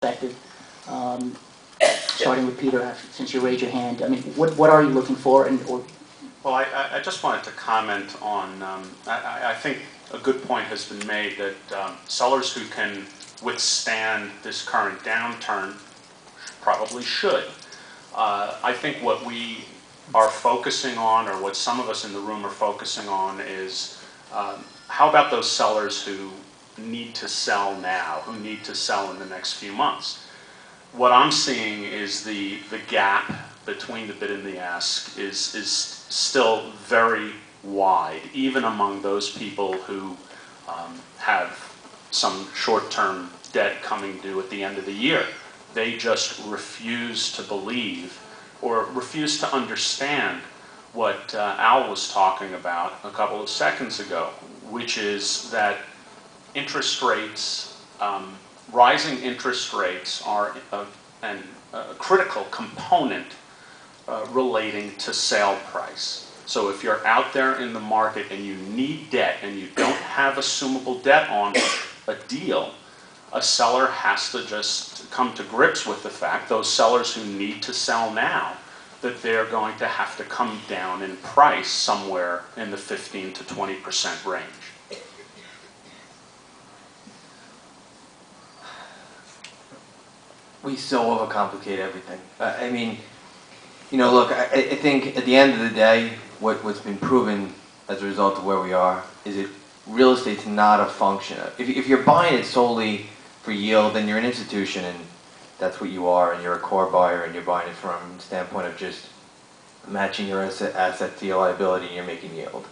perspective. Starting with Peter, since you raised your hand, I mean, what are you looking for? Well, I just wanted to comment on, I think a good point has been made that sellers who can withstand this current downturn probably should. I think what we are focusing on, or what some of us in the room are focusing on, is how about those sellers who need to sell now, who need to sell in the next few months? What I'm seeing is the gap between the bid and the ask is still very wide, even among those people who have some short-term debt coming due at the end of the year. They just refuse to believe or refuse to understand what Al was talking about a couple of seconds ago, which is that interest rates, rising interest rates are a critical component relating to sale price. So if you're out there in the market and you need debt and you don't have assumable debt on a deal, a seller has to just come to grips with the fact, those sellers who need to sell now, that they're going to have to come down in price somewhere in the 15 to 20% range. We so overcomplicate everything. I mean, you know, look, I think at the end of the day, what's been proven as a result of where we are is that real estate's not a function of, if you're buying it solely for yield, then you're an institution and that's what you are, and you're a core buyer and you're buying it from the standpoint of just matching your asset to your liability and you're making yield.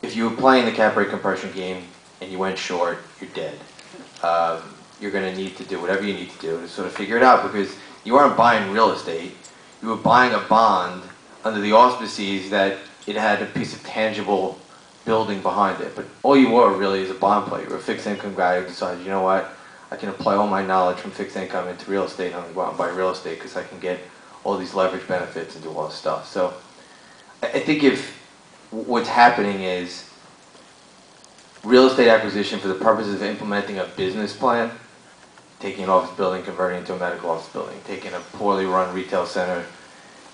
If you were playing the cap rate compression game and you went short, you're dead. You're going to need to do whatever you need to do to sort of figure it out, because you aren't buying real estate. You were buying a bond under the auspices that it had a piece of tangible building behind it. But all you were really is a bond player. You were a fixed income guy who decided, you know what, I can apply all my knowledge from fixed income into real estate, and I'm going to go out and buy real estate because I can get all these leverage benefits and do all this stuff. So I think if what's happening is real estate acquisition for the purposes of implementing a business plan, taking an office building, converting it to a medical office building, taking a poorly run retail center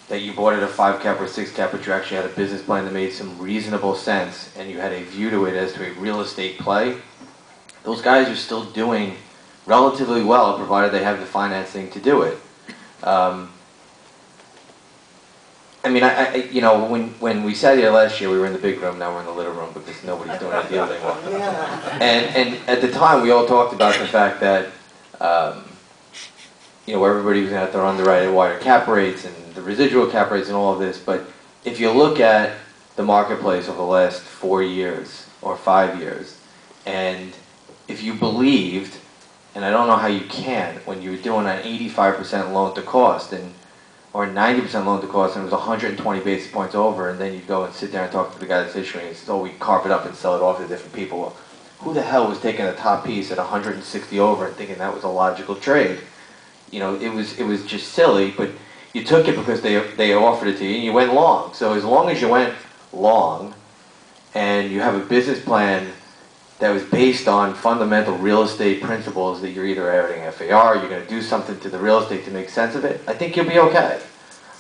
that you bought at a 5 cap or 6 cap, but you actually had a business plan that made some reasonable sense and you had a view to it as to a real estate play, those guys are still doing relatively well, provided they have the financing to do it. I mean, you know, when we sat here last year, we were in the big room, now we're in the little room because nobody's doing a deal they want. And at the time, we all talked about the fact that you know, everybody was going to have to underwrite at wider cap rates and the residual cap rates and all of this. But if you look at the marketplace over the last 4 years or 5 years, and if you believed, and I don't know how you can, when you were doing an 85% loan to cost and or 90% loan to cost and it was 120 basis points over, and then you'd go and sit there and talk to the guy that's issuing and says, oh, we carve it up and sell it off to different people. Well, who the hell was taking the top piece at 160 over and thinking that was a logical trade? You know, it was just silly, but you took it because they offered it to you and you went long. So as long as you went long and you have a business plan that was based on fundamental real estate principles, that you're either adding FAR, you're going to do something to the real estate to make sense of it, I think you'll be okay.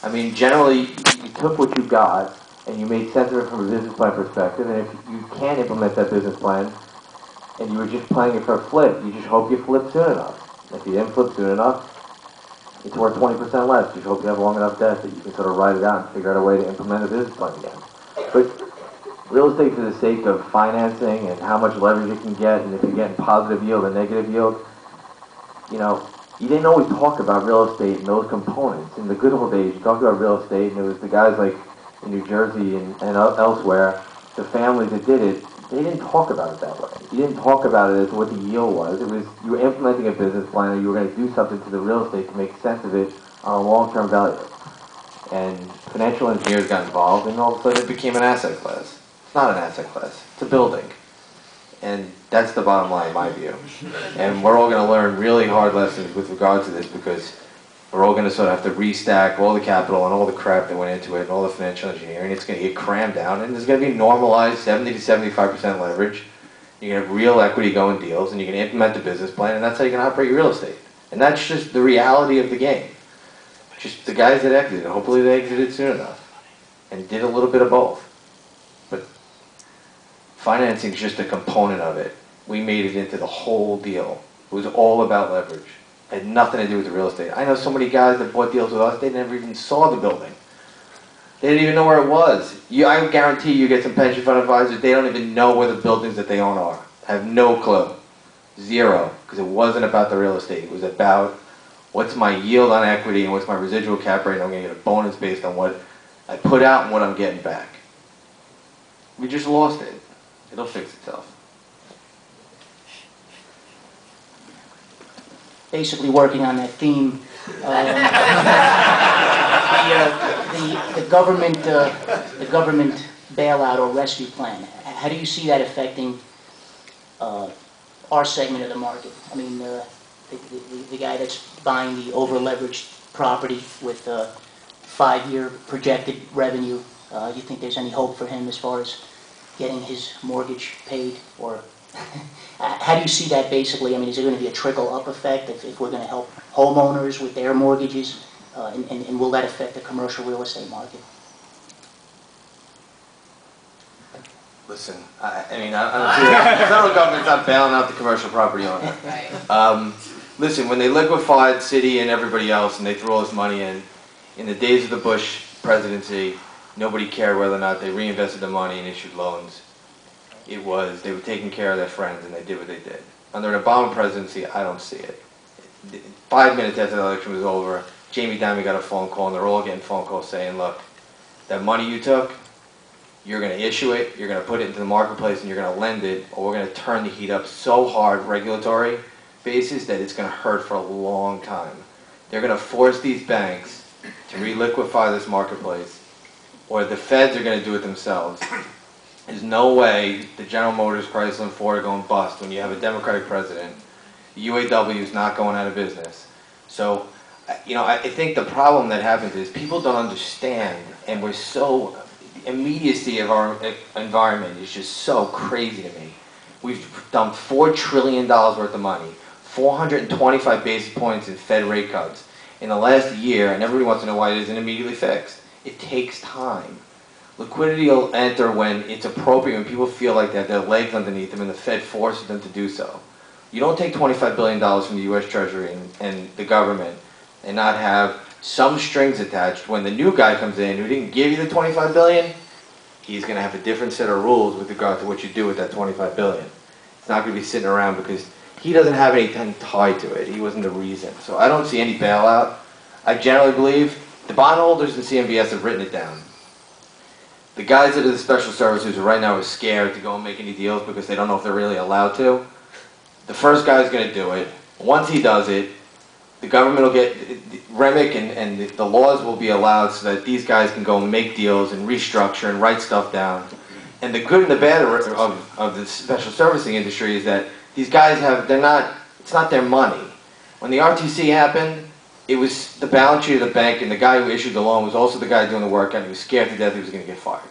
I mean, generally, you took what you got and you made sense of it from a business plan perspective, and if you can implement that business plan and you were just playing it for a flip, you just hope you flip soon enough. If you didn't flip soon enough, it's worth 20% less. You just hope you have long enough debt that you can sort of ride it out and figure out a way to implement a business plan again. But real estate, for the sake of financing and how much leverage you can get, and if you're getting positive yield and negative yield, you know, you didn't always talk about real estate and those components. In the good old days, you talked about real estate, and it was the guys like in New Jersey and elsewhere, the families that did it, they didn't talk about it that way. You didn't talk about it as what the yield was. It was, you were implementing a business plan, or you were going to do something to the real estate to make sense of it on a long-term value. And financial engineers got involved, and all of a sudden it became an asset class. It's not an asset class. It's a building. And that's the bottom line, in my view. And we're all going to learn really hard lessons with regard to this, because we're all going to sort of have to restack all the capital and all the crap that went into it and all the financial engineering. It's going to get crammed down, and there's going to be normalized 70 to 75% leverage. you're gonna have real equity going deals, and you're gonna implement the business plan, and that's how you're gonna operate your real estate. And that's just the reality of the game. Just the guys that exited, hopefully they exited soon enough, and did a little bit of both. But financing is just a component of it. We made it into the whole deal. It was all about leverage. It had nothing to do with the real estate. I know so many guys that bought deals with us, they never even saw the building. They didn't even know where it was. I guarantee you get some pension fund advisors, they don't even know where the buildings that they own are. Have no clue. Zero. Because it wasn't about the real estate. It was about what's my yield on equity and what's my residual cap rate, and I'm going to get a bonus based on what I put out and what I'm getting back. We just lost it. It'll fix itself. Basically working on that theme, the government bailout or rescue plan. How do you see that affecting our segment of the market? I mean, the guy that's buying the over-leveraged property with 5-year projected revenue. You think there's any hope for him as far as getting his mortgage paid, or how do you see that basically? I mean, is there going to be a trickle-up effect if we're going to help homeowners with their mortgages, and will that affect the commercial real estate market? Listen, I mean, I don't see that. The federal government's not bailing out the commercial property owner. Right. Listen, when they liquefied Citi and everybody else, and they threw all this money in the days of the Bush presidency, nobody cared whether or not they reinvested the money and issued loans. It was, they were taking care of their friends, and they did what they did. Under an Obama presidency, I don't see it. 5 minutes after the election was over, Jamie Dimon got a phone call, and they're all getting phone calls saying, look, that money you took, you're going to issue it, you're going to put it into the marketplace, and you're going to lend it, or we're going to turn the heat up so hard, regulatory basis, that it's going to hurt for a long time. They're going to force these banks to reliquify this marketplace, or the feds are going to do it themselves. There's no way the General Motors, Chrysler, and Ford are going bust when you have a Democratic president. The UAW is not going out of business. So, you know, I think the problem that happens is people don't understand, and we're so, the immediacy of our environment is just so crazy to me. We've dumped $4 trillion worth of money, 425 basis points in Fed rate cuts in the last year, and everybody wants to know why it isn't immediately fixed. It takes time. Liquidity will enter when it's appropriate, when people feel like they have their legs underneath them and the Fed forces them to do so. You don't take $25 billion from the U.S. Treasury and the government and not have some strings attached. When the new guy comes in who didn't give you the $25 billion, he's going to have a different set of rules with regard to what you do with that $25 billion. It's not going to be sitting around because he doesn't have anything tied to it. He wasn't the reason. So I don't see any bailout. I generally believe the bondholders and CMBS have written it down. The guys that are the special servicers who right now are scared to go and make any deals because they don't know if they're really allowed to. The first guy's going to do it. Once he does it, the government will get, REMIC and the laws will be allowed so that these guys can go and make deals and restructure and write stuff down. And the good and the bad of the special servicing industry is that these guys have, it's not their money. When the RTC happened, it was the balance sheet of the bank, and the guy who issued the loan was also the guy doing the work, and he was scared to death he was going to get fired.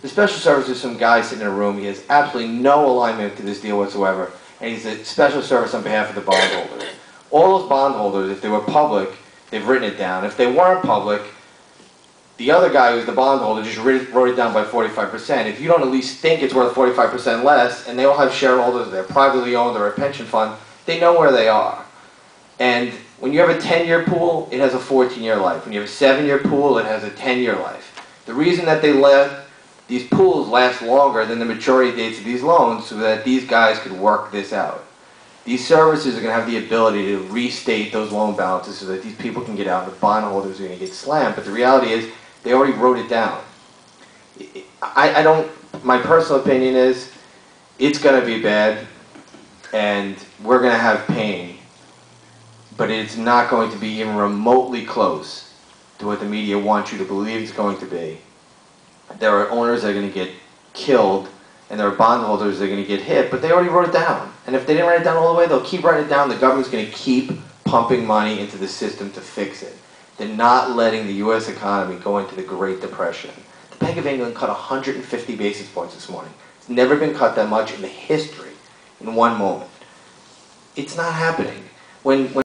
The special servicer is some guy sitting in a room. He has absolutely no alignment to this deal whatsoever, and he's a special service on behalf of the bondholders. All those bondholders, if they were public, they've written it down. If they weren't public, the other guy who's the bondholder just wrote it down by 45%. If you don't at least think it's worth 45% less, and they all have shareholders, they're privately owned or a pension fund, they know where they are. And when you have a 10-year pool, it has a 14-year life. When you have a 7-year pool, it has a 10-year life. The reason that they let these pools last longer than the maturity dates of these loans so that these guys could work this out. These services are going to have the ability to restate those loan balances so that these people can get out and the bondholders are going to get slammed. But the reality is, they already wrote it down. My personal opinion is, it's going to be bad, and we're going to have pain. But it's not going to be even remotely close to what the media wants you to believe it's going to be. There are owners that are going to get killed, and there are bondholders that are going to get hit, but they already wrote it down. And if they didn't write it down all the way, they'll keep writing it down. The government's going to keep pumping money into the system to fix it. They're not letting the U.S. economy go into the Great Depression. The Bank of England cut 150 basis points this morning. It's never been cut that much in the history. in one moment. It's not happening. When